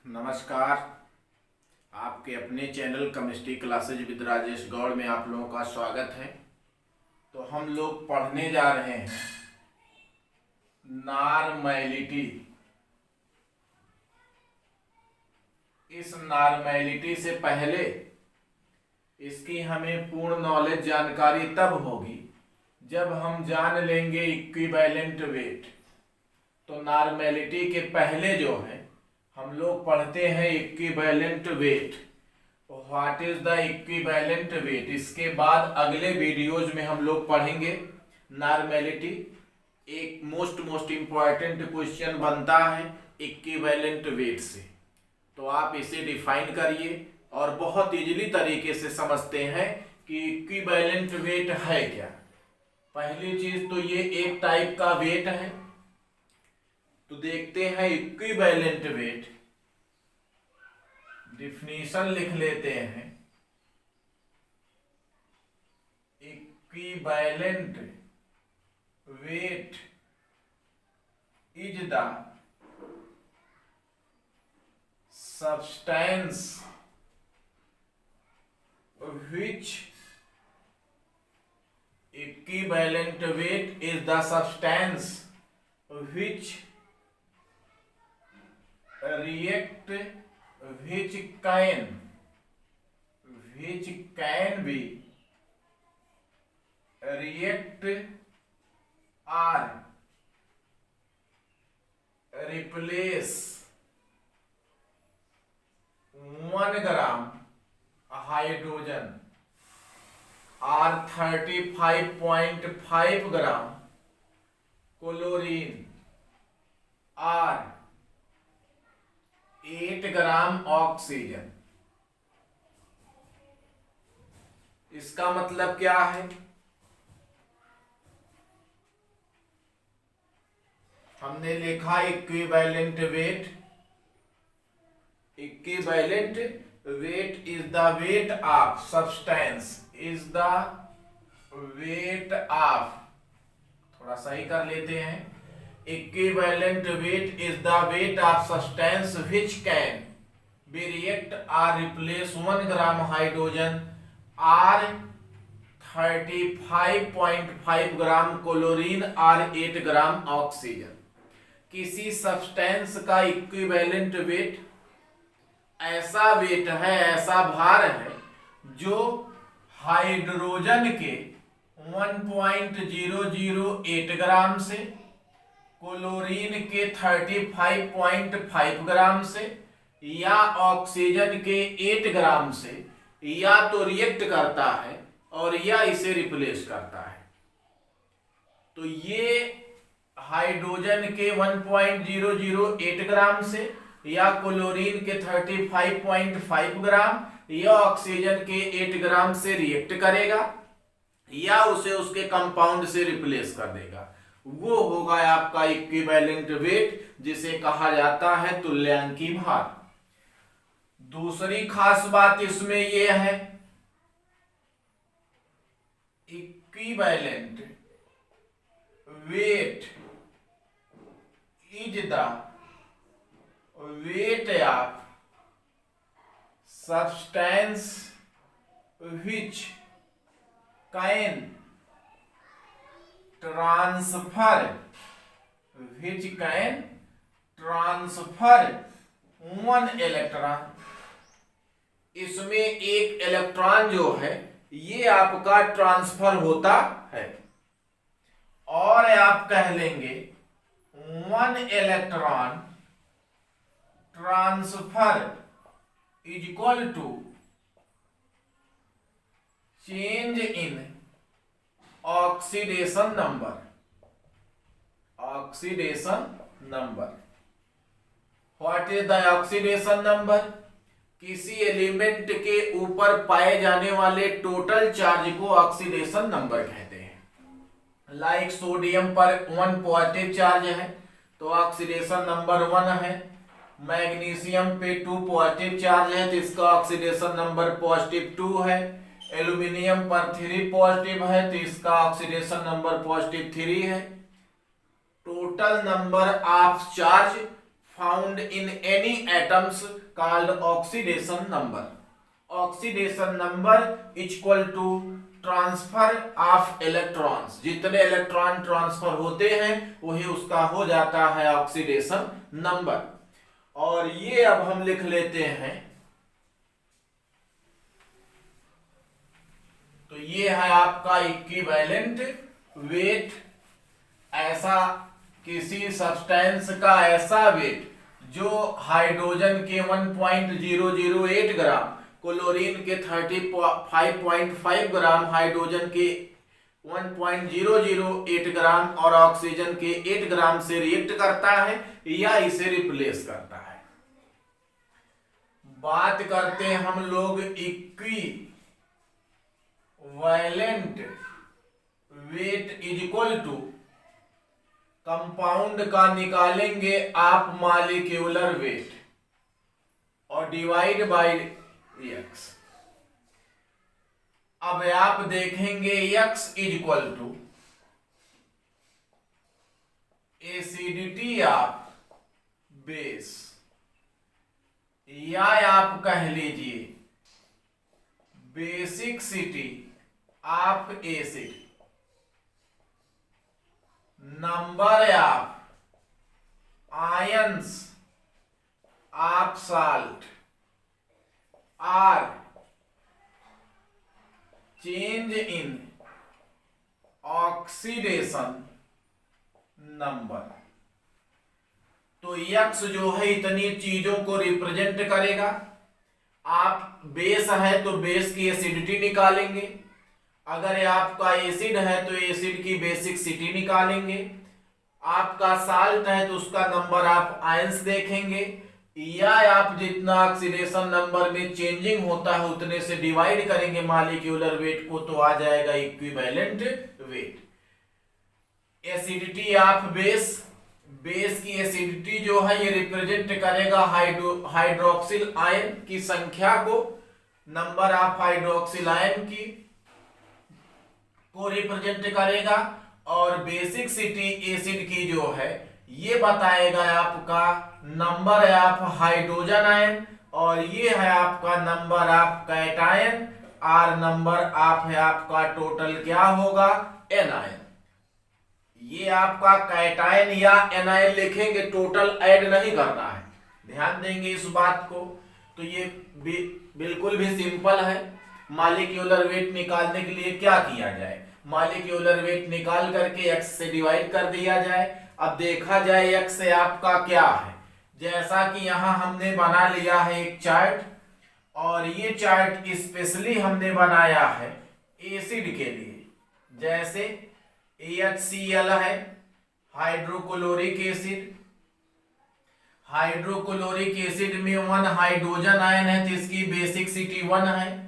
नमस्कार। आपके अपने channel chemistry classes with Rajesh Gaur में आप लोगों का स्वागत है। तो हम लोग पढ़ने जा रहे हैं नॉर्मैलिटी। इस नॉर्मैलिटी से पहले इसकी हमें पूर्ण नॉलेज जानकारी तब होगी जब हम जान लेंगे इक्विवेलेंट वेट। तो नॉर्मैलिटी के पहले जो है हम लोग पढ़ते हैं equivalent wait. What is the equivalent wait. इसके बाद अगले वीडियोज में हम लोग पढ़ेंगे नॉर्मैलिटी। एक मोस्ट इंपॉर्टेंट क्वेश्चन बनता है इक्विवेलेंट वेट से, तो आप इसे डिफाइन करिए और बहुत इजीली तरीके से समझते हैं कि इक्विवेलेंट वेट है क्या। पहली चीज तो ये एक टाइप का वेट है। तो देखते हैं इक्विवेलेंट वेट। डिफिनीशन लिख लेते हैं। Equivalent weight is the substance which equivalent weight is the substance which react which can be react or replace 1 gram hydrogen और 35.5 ग्राम क्लोरीन और 8 ग्राम ऑक्सीजन। इसका मतलब क्या है? हमने लिखा equivalent weight. Equivalent weight is the weight of substance is the weight of, थोड़ा सही कर लेते हैं। Equivalent weight is the weight of substance which can be react or replace 1 gram hydrogen or 35.5 gram chlorine और 8 gram oxygen. किसी substance का equivalent weight ऐसा wait है, ऐसा भार है जो हाइड्रोजन के 1.008 ग्राम से, क्लोरीन के 35.5 ग्राम से या ऑक्सीजन के 8 ग्राम से या तो रिएक्ट करता है और या इसे रिप्लेस करता है। तो ये हाइड्रोजन के 1.008 ग्राम से या क्लोरीन के 35.5 ग्राम या ऑक्सीजन के 8 ग्राम से रिएक्ट करेगा या उसे उसके कंपाउंड से रिप्लेस कर देगा। वो होगा आपका इक्विवेलेंट वेट, जिसे कहा जाता है तुल्यांकी भार। दूसरी खास बात इसमें यह है, equivalent weight is the weight of substance which can transfer 1 electron. इसमें एक इलेक्ट्रॉन जो है ये आपका ट्रांसफर होता है, और आप कह लेंगे 1 electron transfer is equal to change in oxidation number. Oxidation number, what is the oxidation number? किसी एलिमेंट के ऊपर पाए जाने वाले टोटल चार्ज को ऑक्सीडेशन नंबर कहते हैं। लाइक सोडियम पर 1 पॉजिटिव चार्ज है तो ऑक्सीडेशन नंबर 1 है। मैग्नीशियम पे 2 पॉजिटिव चार्ज है तो इसका ऑक्सीडेशन नंबर पॉजिटिव 2 है। एल्यूमिनियम पर 3 पॉजिटिव है तो इसका ऑक्सीडेशन नंबर पॉजिटिव 3 है। Total number of charge found in any atoms called oxidation number. Oxidation number equal to transfer of electrons, जितने इलेक्ट्रॉन ट्रांसफर होते हैं वही उसका हो जाता है ऑक्सीडेशन नंबर। और ये अब हम लिख लेते हैं, तो ये है आपका इक्विवेलेंट वेट। ऐसा किसी सब्सटेंस का ऐसा वेट जो हाइड्रोजन के 1.008 ग्राम, क्लोरीन के 35.5 ग्राम, हाइड्रोजन के 1.008 ग्राम और ऑक्सीजन के 8 ग्राम से रिएक्ट करता है या इसे रिप्लेस करता है। बात करते हैं हम लोग equivalent weight is equal to, compound का निकालेंगे आप मॉलिक्यूलर वेट और डिवाइड बाय x। अब आप देखेंगे x is equal to acidity of base, या आप कह लीजिए basicity of acid, number of ions of salt, or change in oxidation number. तो यक्स जो है इतनी चीजों को रिप्रेजेंट करेगा। आप बेस है तो बेस की एसिडिटी निकालेंगे, अगर आपका एसिड है तो एसिड की बेसिकसिटी निकालेंगे, आपका साल्ट है तो उसका नंबर ऑफ आयंस देखेंगे, या आप जितना ऑक्सीडेशन नंबर में चेंजिंग होता है उतने से डिवाइड करेंगे मॉलिक्यूलर वेट को, तो आ जाएगा equivalent weight. Acidity of base, base की एसिडिटी जो है ये रिप्रेजेंट करेगा हाइड्रोक्सिल आयन की संख्या को, नंबर ऑफ हाइड्रोक्सिल आयन की को रिप्रेजेंट करेगा, और बेसिकसिटी एसिड की जो है ये बताएगा आपका नंबर ऑफ हाइड्रोजन आयन, और ये है आपका नंबर ऑफ कैटायन, और नंबर ऑफ है आपका टोटल क्या होगा एनायन। ये आपका कैटायन या एनायन लिखेंगे, टोटल ऐड नहीं करना है, ध्यान देंगे इस बात को। तो ये बिल्कुल भी सिंपल है। मॉलिक्यूलर वेट निकालने के लिए क्या किया जाए, मॉलिक्यूलर वेट निकाल करके x से डिवाइड कर दिया जाए। अब देखा जाए x से आपका क्या है, जैसा कि यहां हमने बना लिया है एक चार्ट, और ये चार्ट स्पेशली हमने बनाया है एसिड के लिए। जैसे HCl है हाइड्रोक्लोरिक एसिड, हाइड्रोक्लोरिक एसिड में 1 हाइड्रोजन आयन है तो इसकी बेसिकसिटी 1 है,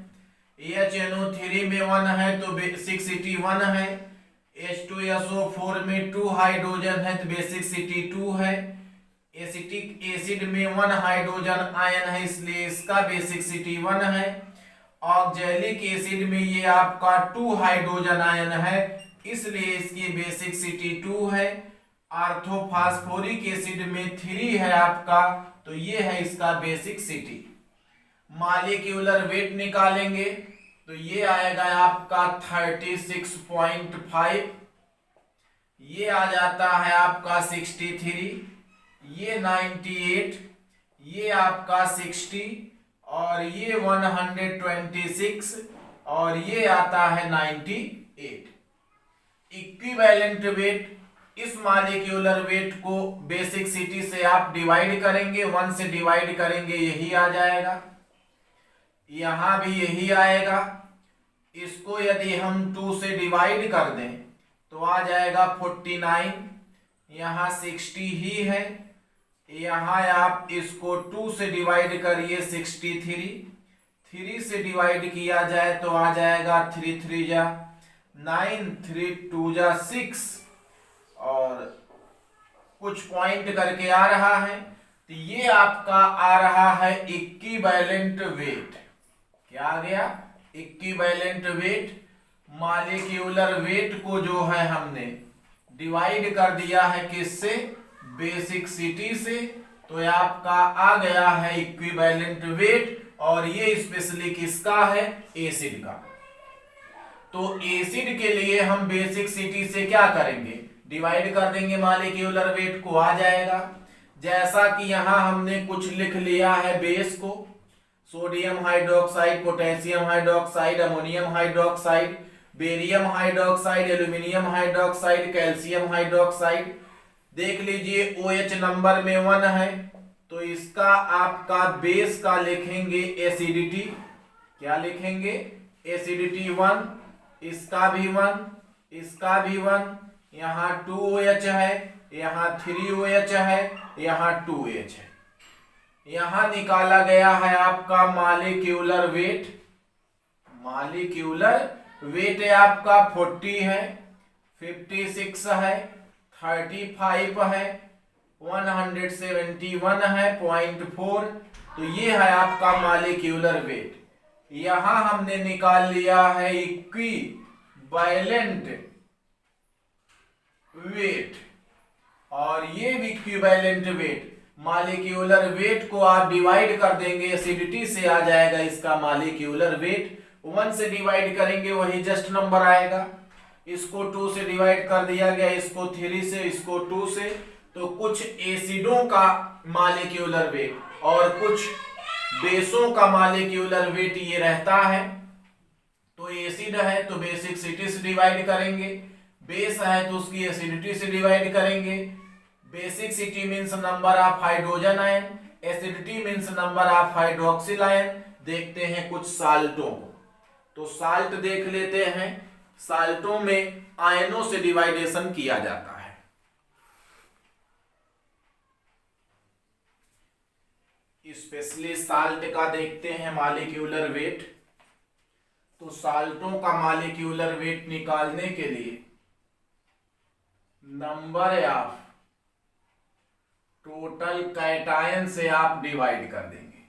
HNO3 में 1 है तो बेसिकसिटी 1 है, H2SO4 में 2 हाइड्रोजन है तो बेसिकसिटी 2 है, एसिटिक एसिड में 1 हाइड्रोजन आयन है इसलिए इसका बेसिकसिटी 1 है, ऑक्जेलिक एसिड में ये आपका 2 हाइड्रोजन आयन है इसलिए इसकी बेसिकसिटी 2 है, ऑर्थोफॉस्फोरिक एसिड में 3 है आपका तो ये है इसका बेसिकसिटी। मॉलिक्यूलर वेट निकालेंगे तो ये आएगा आपका 36.5, ये आ जाता है आपका 63, ये 98, ये आपका 60 और ये 126 और ये आता है 98। इक्विवेलेंट वेट, इस मॉलिक्यूलर वेट को बेसिकसिटी से आप डिवाइड करेंगे, 1 से डिवाइड करेंगे यही आ जाएगा, यहां भी यही आएगा। इसको यदि हम 2 से डिवाइड कर दें तो आ जाएगा 49, यहाँ 60 ही है, यहाँ आप इसको 2 से डिवाइड करिए 63, 3 से डिवाइड किया जाए तो आ जाएगा 3 3 जा 9, 3 2 जा 6 और कुछ पॉइंट करके आ रहा है तो ये आपका आ रहा है इक्विवेलेंट वेट। क्या आ गया? Equivalent weight. मॉलिक्यूलर वेट को जो है हमने डिवाइड कर दिया है किससे? बेसिकसिटी से, तो ये आपका आ गया है इक्विवेलेंट वेट, और ये स्पेशली किसका है, एसिड का। तो एसिड के लिए हम बेसिकसिटी से क्या करेंगे, डिवाइड कर देंगे मॉलिक्यूलर वेट को, आ जाएगा। जैसा कि यहां हमने कुछ लिख लिया है बेस को, sodium hydroxide, potassium hydroxide, ammonium hydroxide, barium hydroxide, aluminium hydroxide, calcium hydroxide. देख लीजिए OH नंबर में 1 है, तो इसका आपका बेस का लिखेंगे एसिडिटी, क्या लिखेंगे, एसिडिटी 1, इसका भी 1, इसका भी 1, यहाँ 2OH है, यहाँ 3OH है, यहाँ 2H है। यहां निकाला गया है आपका मॉलिक्यूलर वेट, मॉलिक्यूलर वेट है आपका 40 है, 56 है, 35 है, 171 है, 0.4। तो ये है आपका मॉलिक्यूलर वेट। यहां हमने निकाल लिया है इक्विवेलेंट वेट, और ये इक्विवेलेंट वेट, मॉलिक्यूलर वेट को आप डिवाइड कर देंगे एसिडिटी से, आ जाएगा इसका मॉलिक्यूलर वेट। 1 से डिवाइड करेंगे वही जस्ट नंबर आएगा, इसको 2 से डिवाइड कर दिया गया, इसको 3 से, इसको 2 से। तो कुछ एसिडों का मॉलिक्यूलर वेट और कुछ बेसों का मॉलिक्यूलर वेट ये रहता है। तो एसिड है तो बेसिकसिटी से डिवाइड करेंगे, बेस है तो उसकी एसिडिटी से डिवाइड करेंगे। Basicity means number of hydrogen ion, acidity means number of hydroxyl ion. देखते हैं कुछ साल्टों को, तो साल्ट देख लेते हैं। साल्टों में आयनों से डिवाइडेशन किया जाता है। स्पेशली साल्ट का देखते हैं मॉलिक्यूलर वेट। तो साल्टों का मॉलिक्यूलर वेट निकालने के लिए नंबर ऑफ टोटल कैटायन से आप डिवाइड कर देंगे।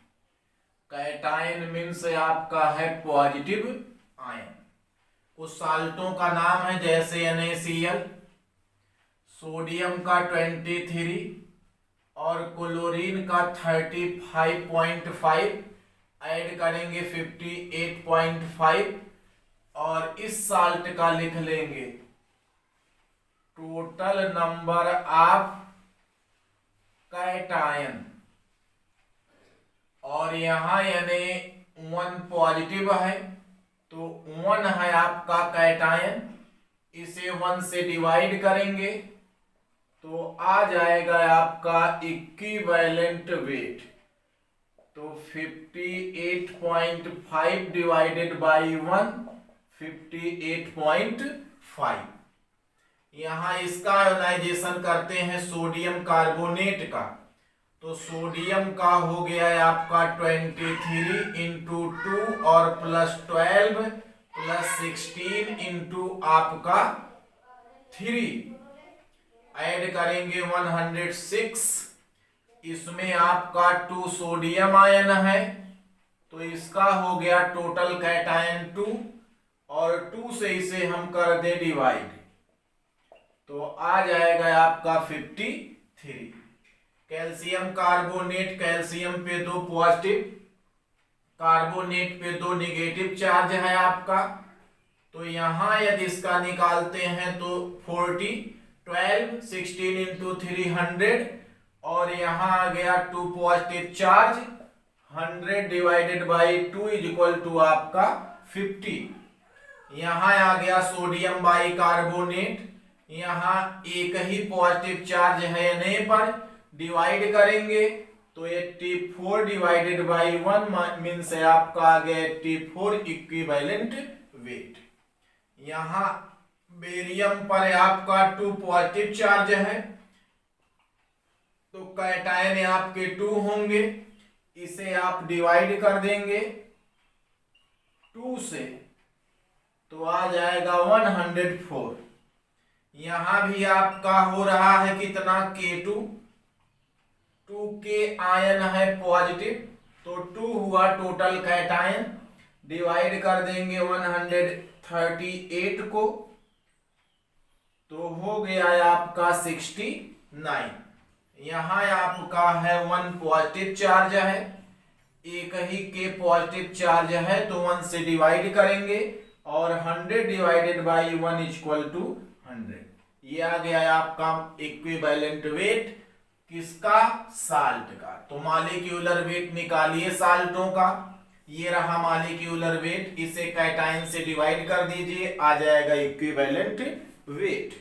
कैटायन मीन्स आपका है पॉजिटिव आयन। उस साल्टों का नाम है जैसे NaCl, सोडियम का 23 और क्लोरीन का 35.5, ऐड करेंगे 58.5, और इस साल्ट का लिख लेंगे टोटल नंबर ऑफ कैटायन। और यहां Na1 पॉजिटिव है तो 1 है आपका कैटायन, इसे 1 से डिवाइड करेंगे तो आ जाएगा आपका इक्विवेलेंट वेट। तो 58.5 डिवाइडेड बाई 1, 58.5। यहां इसका आयोनाइजेशन करते हैं सोडियम कार्बोनेट का, तो सोडियम का हो गया है आपका 23 इंटू 2 और प्लस 12 प्लस 16 इंटू आपका 3, ऐड करेंगे 106। इसमें आपका 2 सोडियम आयन है, तो इसका हो गया टोटल कैटायन 2, और 2 से इसे हम कर दे डिवाइड तो आ जाएगा आपका 53। कैल्शियम कार्बोनेट, कैल्शियम पे 2 पॉजिटिव, कार्बोनेट पे 2 निगेटिव चार्ज है आपका। तो यहां यदि इसका निकालते हैं तो 40, 12, 16 इंटू 300, और यहां आ गया 2 positive charge, 100 divided by 2 is equal to आपका 50। यहां आ गया सोडियम बाई कार्बोनेट, यहां एक ही पॉजिटिव चार्ज है Na पर, डिवाइड करेंगे तो 84 डिवाइडेड बाई 1 मीन्स है आपका आ गया 84 इक्विवेलेंट वेट। यहां बेरियम पर आपका 2 पॉजिटिव चार्ज है, तो कैटायन आपके 2 होंगे, इसे आप डिवाइड कर देंगे 2 से तो आ जाएगा 104। यहां भी आपका हो रहा है कितना K2, 2 के आयन है पॉजिटिव, तो 2 हुआ टोटल कैटायन, डिवाइड कर देंगे 138 को तो हो गया आपका 69। यहाँ आपका है 1 पॉजिटिव चार्ज है, एक ही के पॉजिटिव चार्ज है तो 1 से डिवाइड करेंगे और 100 डिवाइडेड बाई 1 इक्वल टू 100। ये आ गया आपका इक्विवेलेंट वेट किसका? साल्ट का। तो मॉलिक्यूलर वेट निकालिए साल्टों का। ये रहा मॉलिक्यूलर वेट, इसे कैटाइन से डिवाइड कर दीजिए, आ जाएगा इक्विवेलेंट वेट।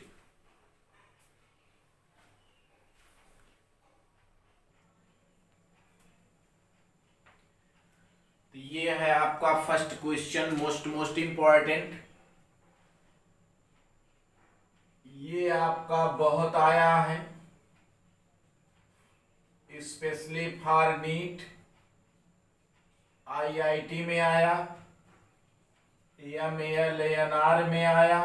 तो ये है आपका फर्स्ट क्वेश्चन, मोस्ट इंपॉर्टेंट। ये आपका बहुत आया है, स्पेशली फॉर नीट, IIT में आया, MALANR में आया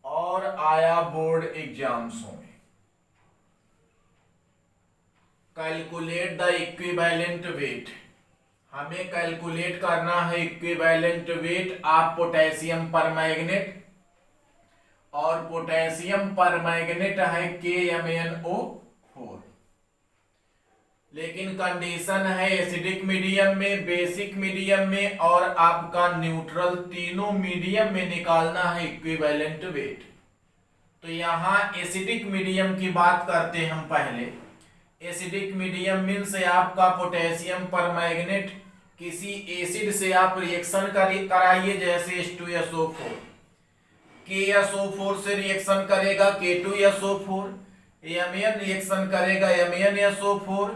और आया बोर्ड एग्जाम्सों में। कैलकुलेट द इक्विवेलेंट वेट, हमें कैलकुलेट करना है equivalent weight of potassium permanganate, और पोटेशियम परमैंगनेट है KMnO4। लेकिन कंडीशन है एसिडिक मीडियम में, बेसिक मीडियम में और आपका न्यूट्रल, तीनों मीडियम में निकालना है इक्विवेलेंट वेट। तो यहाँ एसिडिक मीडियम की बात करते हैं हम पहले। एसिडिक मीडियम मीन्स आपका पोटेशियम परमैंगनेट किसी एसिड से आप रिएक्शन कराइए, जैसे H2SO4, KSO4 से रिएक्शन करेगा K2SO4, Mn रिएक्शन करेगा MnSO4,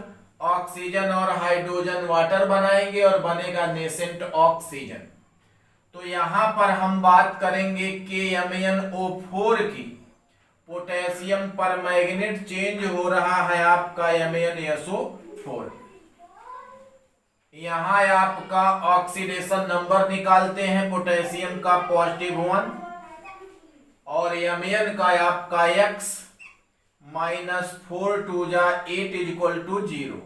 ऑक्सीजन और हाइड्रोजन वाटर बनाएंगे और बनेगा नेसेंट ऑक्सीजन। तो यहां पर हम बात करेंगे KMnO4 की, पोटेशियम परमैंगनेट चेंज हो रहा है आपका MnSO4। यहां आपका ऑक्सीडेशन नंबर निकालते हैं, पोटेशियम का +1 और Mn का आपका X -4 2 जा 8 equal to 0,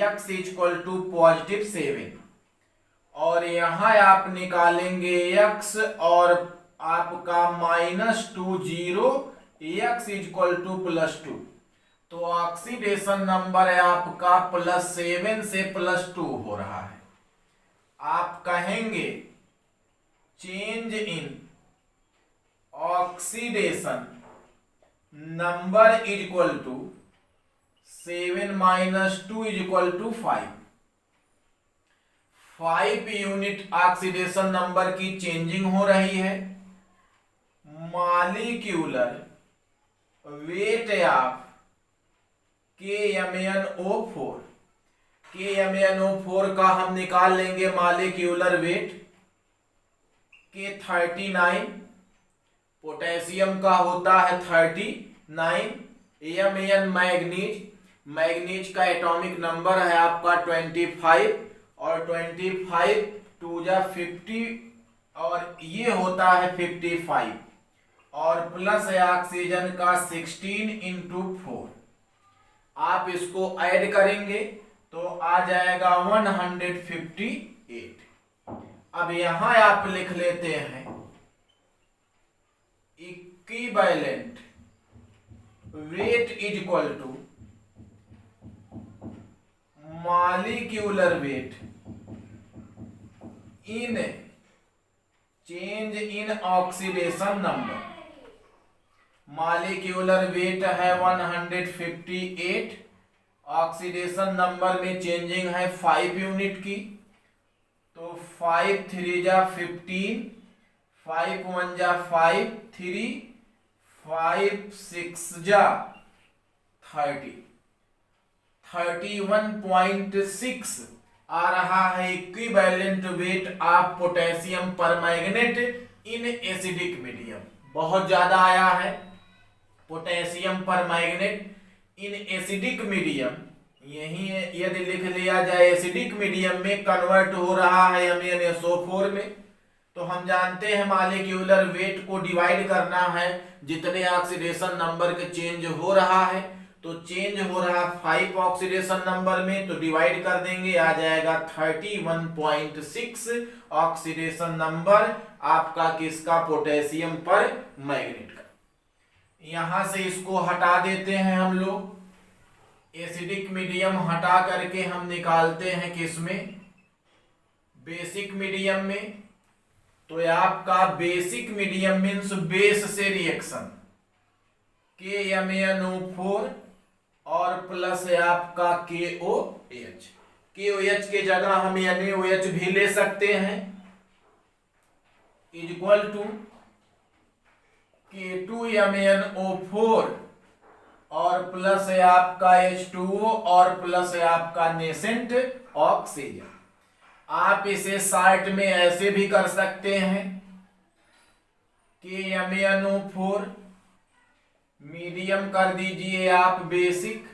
X equal to +7। और यहां आप निकालेंगे X और आपका -2 0, X इक्वल टू +2। तो ऑक्सीडेशन नंबर है आपका +7 से +2 हो रहा है। आप कहेंगे change in oxidation number equal to 7 - 2 equal to 5। 5 unit oxidation number की चेंजिंग हो रही है। Molecular weight of KMnO4, KMnO4 का हम निकाल लेंगे मॉलिक्यूलर वेट K39, पोटेशियम का होता है 39, Mn मैग्नीज, मैग्नीज का एटॉमिक नंबर है आपका 25 और 25 2 जा 50 और ये होता है 55 और प्लस है ऑक्सीजन का 16 × 4। आप इसको ऐड करेंगे तो आ जाएगा 158। अब यहां आप लिख लेते हैं equivalent weight equal to molecular weight in change in oxidation number. Molecular weight है 158, ऑक्सीडेशन नंबर में चेंजिंग है 5 यूनिट की, तो 5 3 जा 15, 5 1 जा 5 3, 5 6 जा 30, 31.6 आ रहा है equivalent weight of potassium permanganate in acidic medium. बहुत ज्यादा आया है पोटेशियम परमैंगनेट इन एसिडिक मीडियम। यही यदि लिख लिया जाए एसिडिक मीडियम में कन्वर्ट हो रहा है MnSO4 में, तो हम जानते हैं मॉलिक्यूलर वेट को डिवाइड करना है जितने ऑक्सीडेशन नंबर के चेंज हो रहा है, तो चेंज हो रहा 5 ऑक्सीडेशन नंबर में, तो डिवाइड कर देंगे, आ जाएगा 31.6 ऑक्सीडेशन नंबर आपका किसका? पोटेशियम परमैंगनेट का। यहां से इसको हटा देते हैं हम लोग। एसिडिक मीडियम हटा करके हम निकालते हैं किसमें, बेसिक मीडियम में। तो आपका बेसिक मीडियम मीन्स बेस से रिएक्शन KMnO4 और प्लस है आपका KOH। KOH के जगह हम NaOH भी ले सकते हैं, इक्वल टू K2MnO4 और प्लस है आपका H2O और प्लस है आपका नेसेंट ऑक्सीजन। आप इसे शार्ट में ऐसे भी कर सकते हैं, KMnO4 मीडियम कर दीजिए आप बेसिक,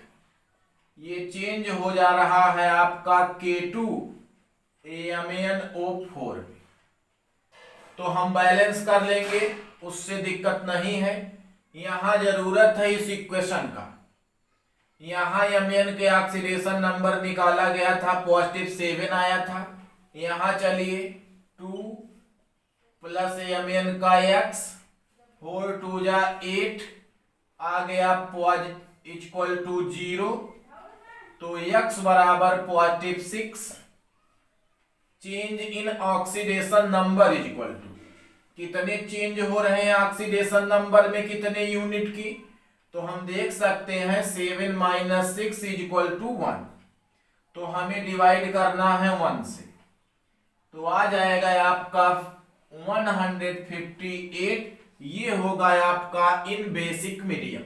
ये चेंज हो जा रहा है आपका K2MnO4। तो हम बैलेंस कर लेंगे, उससे दिक्कत नहीं है। यहां जरूरत है इस इक्वेशन का। यहां Mn के ऑक्सीडेशन नंबर निकाला गया था, पॉजिटिव 7 आया था। यहां चलिए 2 प्लस Mn का x 4 2 जा 8 आ गया इक्वल टू 0। तो x बराबर positive 6। Change in oxidation number equal to, कितने चेंज हो रहे हैं ऑक्सीडेशन नंबर में, कितने यूनिट की। तो हम देख सकते हैं 7 - 6 इक्वल टू 1। तो हमें डिवाइड करना है 1 से, तो आ जाएगा आपका 158। ये होगा आपका इन बेसिक मीडियम।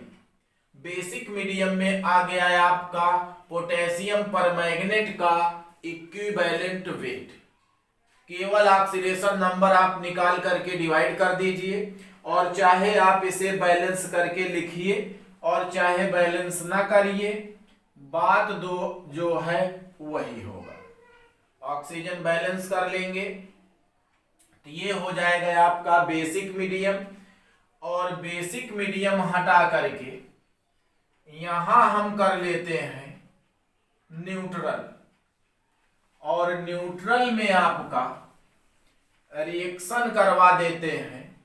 बेसिक मीडियम में आ गया है आपका पोटेशियम परमैंगनेट का इक्विवेलेंट वेट। केवल ऑक्सीडेशन नंबर आप निकाल करके डिवाइड कर दीजिए, और चाहे आप इसे बैलेंस करके लिखिए और चाहे बैलेंस ना करिए, बात दो जो है वही होगा। ऑक्सीजन बैलेंस कर लेंगे तो ये हो जाएगा आपका बेसिक मीडियम। और बेसिक मीडियम हटा करके यहां हम कर लेते हैं न्यूट्रल, और न्यूट्रल में आपका रिएक्शन करवा देते हैं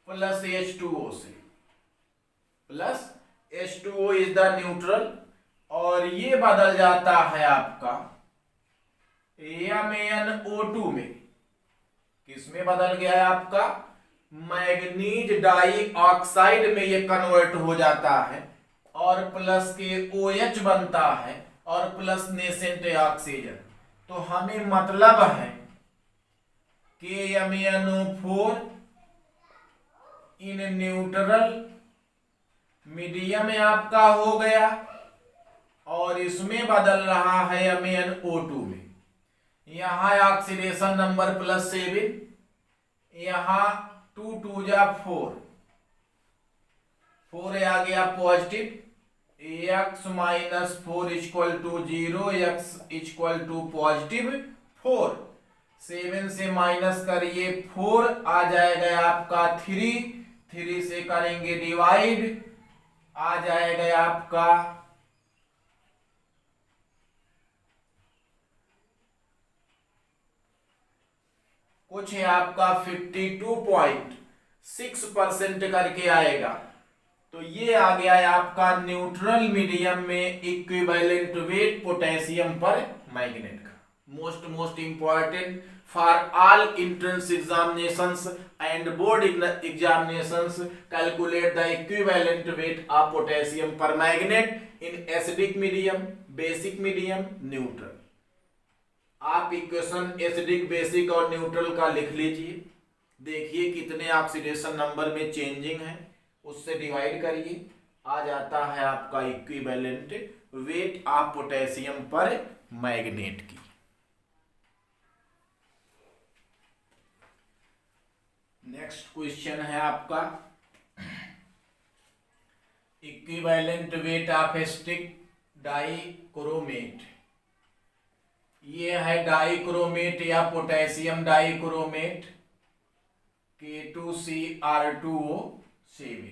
प्लस H2O से। Plus H2O is the neutral, और ये बदल जाता है आपका MnO2 में। किसमें बदल गया है आपका, मैग्नीज डाई ऑक्साइड में ये कन्वर्ट हो जाता है, और प्लस के OH बनता है और प्लस नेसेंट ऑक्सीजन। तो हमें मतलब है KMnO4 इन न्यूट्रल मीडियम में आपका हो गया, और इसमें बदल रहा है MnO2 में। यहां ऑक्सीडेशन नंबर प्लस 7, यहां 2 2 जा 4 आ गया positive. x - 4 equal to 0, x equal to positive 4। 7 से माइनस करिए 4 आ जाएगा आपका 3। 3 से करेंगे डिवाइड, आ जाएगा आपका कुछ है आपका 52.6% करके आएगा। तो ये आ गया है आपका न्यूट्रल मीडियम में equivalent weight potassium permanganate का। Most important for all entrance examinations and board examinations, calculate the equivalent weight of potassium permanganate in acidic medium, basic medium, neutral. आप इक्वेशन एसिडिक, बेसिक और neutral का लिख लीजिए। देखिए कितने oxidation number में changing है, उससे डिवाइड करिए, आ जाता है आपका equivalent weight of potassium permanganate की। नेक्स्ट क्वेश्चन है आपका equivalent weight of acetic dichromate. ये है डाइक्रोमेट या potassium dichromate K2Cr2O7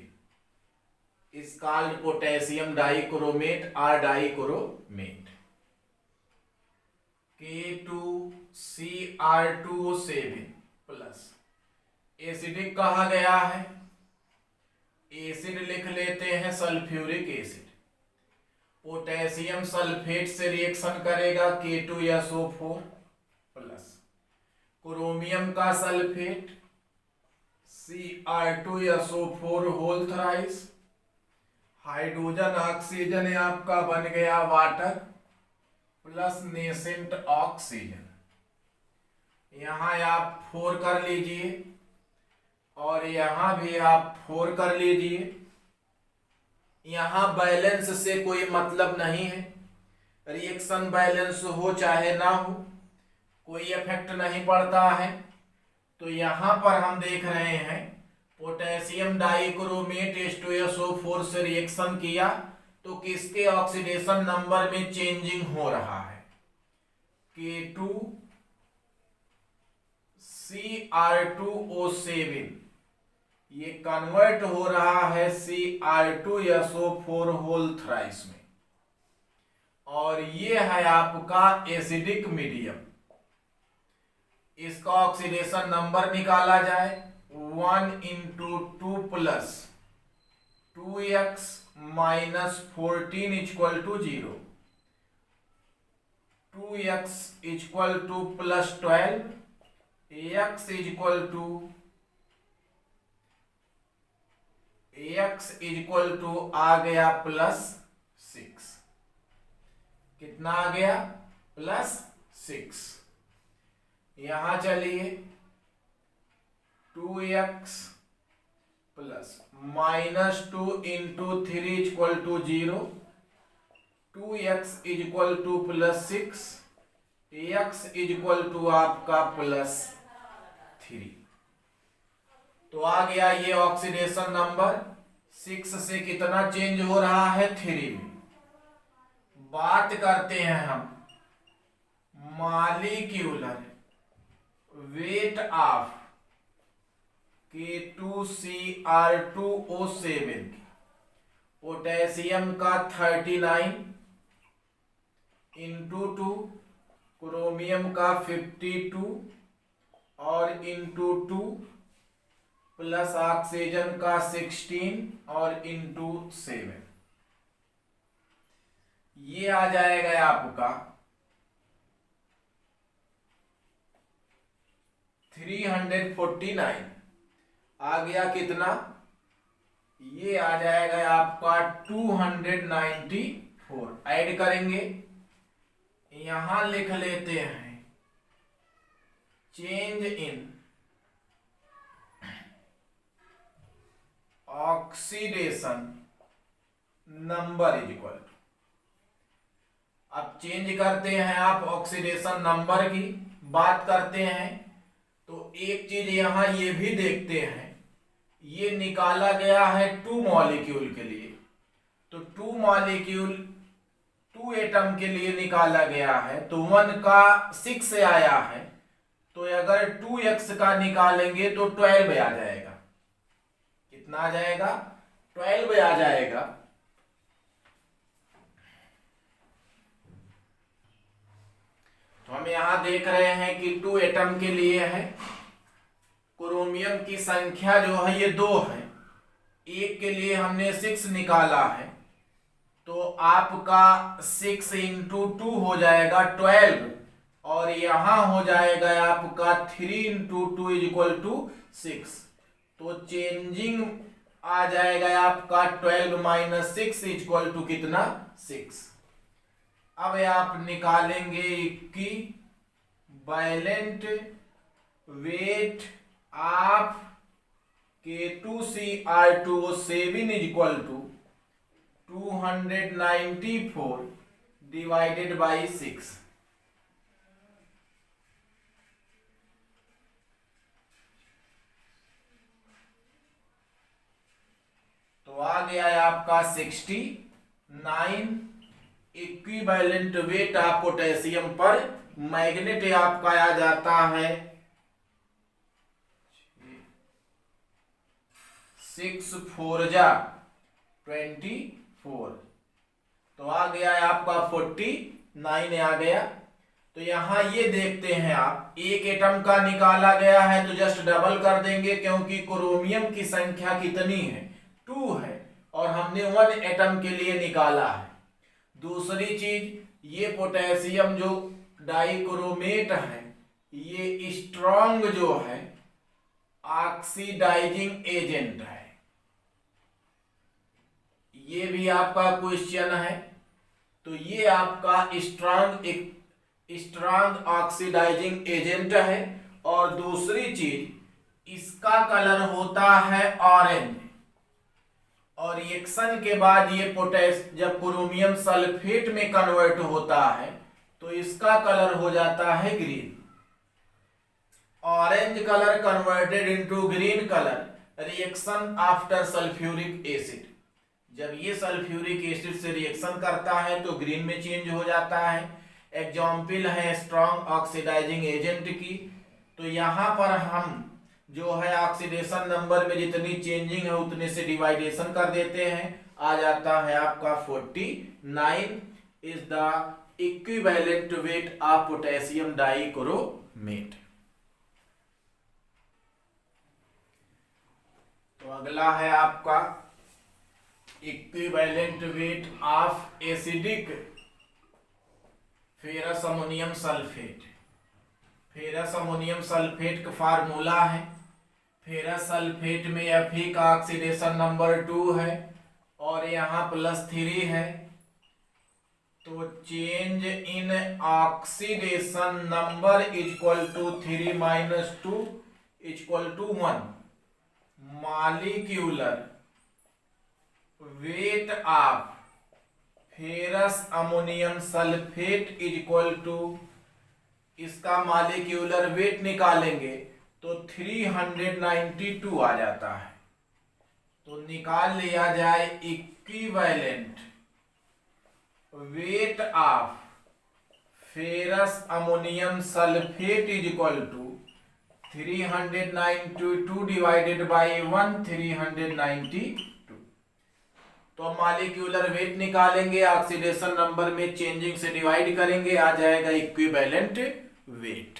is called potassium dichromate or dichromate। K2Cr2O7 plus acidic कहा गया है, एसिड लिख लेते हैं सल्फ्यूरिक एसिड। पोटेशियम सल्फेट से रिएक्शन करेगा K2SO4 प्लस क्रोमियम का sulphate Cr2SO4 whole thrice, hydrogen oxygen आपका बन गया वाटर प्लस नेसेंट ऑक्सीजन। यहां आप 4 कर लीजिए और यहां भी आप 4 कर लीजिए। यहां बैलेंस से कोई मतलब नहीं है, रिएक्शन बैलेंस हो चाहे ना हो कोई इफेक्ट नहीं पड़ता है। तो यहां पर हम देख रहे हैं पोटेशियम डाइक्रोमेट H2SO4 से रिएक्शन किया तो किसके ऑक्सीडेशन नंबर में चेंजिंग हो रहा है, K2Cr2O7, ये कन्वर्ट हो रहा है Cr2SO4 होल थ्राइस में, और ये है आपका एसिडिक मीडियम। इसका ऑक्सीडेशन नंबर निकाला जाए 1 × 2 + 2x - 14 = 0, 2x = +12, x आ गया +6। कितना आ गया? +6। यहां चलिए 2x प्लस -2 × 3 = 0, 2x +6, x आपका +3। तो आ गया ये ऑक्सीडेशन नंबर 6 से कितना चेंज हो रहा है? 3 में। बात करते हैं हम मॉलिक्यूलर वेट ऑफ K2Cr2O7 की। पोटेशियम का 39 × 2, क्रोमियम का 52 और × 2 प्लस ऑक्सीजन का 16 और × 7, ये आ जाएगा आपका 349। आ गया कितना? ये आ जाएगा आपका 294। ऐड करेंगे, यहां लिख लेते हैं change in oxidation number equal. अब चेंज करते हैं आप ऑक्सीडेशन नंबर की बात करते हैं तो एक चीज यहां ये भी देखते हैं, ये निकाला गया है 2 मॉलिक्यूल के लिए, तो 2 मॉलिक्यूल 2 एटम के लिए निकाला गया है, तो 1 का 6 से आया है, तो अगर 2x का निकालेंगे तो 12 आ जाएगा। कितना आ जाएगा? 12 आ जाएगा। तो हम यहां देख रहे हैं कि 2 एटम के लिए है, क्रोमियम की संख्या जो है ये 2 है, एक के लिए हमने 6 निकाला है, तो आपका 6 × 2 हो जाएगा 12, और यहां हो जाएगा आपका 3 × 2 = 6, तो चेंजिंग आ जाएगा आपका 12 - 6 = कितना? 6। अब आप निकालेंगे कि बैलेंट वेट ऑफ K2Cr2O7 = 294 / 6। तो आ गया है आपका 69 इक्विवेलेंट वेट ऑफ पोटेशियम पर। मैग्नेट आपका आ जाता है 6 × 4 = 24, तो आ गया है आपका 49 आ गया। तो यहां ये देखते हैं आप, एक एटम का निकाला गया है तो जस्ट डबल कर देंगे, क्योंकि क्रोमियम की संख्या कितनी है? 2 है और हमने 1 एटम के लिए निकाला है। दूसरी चीज, ये पोटेशियम जो डाइक्रोमेट है ये स्ट्रॉन्ग जो है ऑक्सीडाइजिंग एजेंट है। ये भी आपका क्वेश्चन है। तो ये आपका स्ट्रॉन्ग ऑक्सीडाइजिंग एजेंट है। और दूसरी चीज, इसका कलर होता है ऑरेंज और रिएक्शन के बाद ये जब क्रोमियम सल्फेट में कन्वर्ट होता है तो इसका कलर हो जाता है green. Orange colour converted into green colour reaction after sulphuric acid. जब ये सल्फ्यूरिक एसिड से रिएक्शन करता है तो ग्रीन में चेंज हो जाता है। एग्जाम्पल है स्ट्रॉन्ग ऑक्सीडाइजिंग एजेंट की। तो यहां पर हम जो है ऑक्सीडेशन नंबर में जितनी चेंजिंग है उतने से डिवाइडेशन कर देते हैं, आ जाता है आपका 49 is the equivalent weight of potassium dichromate. तो अगला है आपका equivalent weight of acidic ferrous ammonium sulphate. Ferrous ammonium sulphate का फार्मूला है, फेरस सल्फेट में Fe का ऑक्सीडेशन नंबर 2 है और यहाँ +3 है। तो change in oxidation number equal to 3 - 2 equal to 1। Molecular weight of ferrous ammonium sulphate equal to, इसका मॉलिक्यूलर वेट निकालेंगे तो 392 आ जाता है। तो निकाल लिया जाए equivalent weight of ferrous ammonium sulphate equal to 392 divided by 1, 392। तो मॉलिक्यूलर वेट निकालेंगे, ऑक्सीडेशन नंबर में चेंजिंग से डिवाइड करेंगे, आ जाएगा इक्विवेलेंट वेट।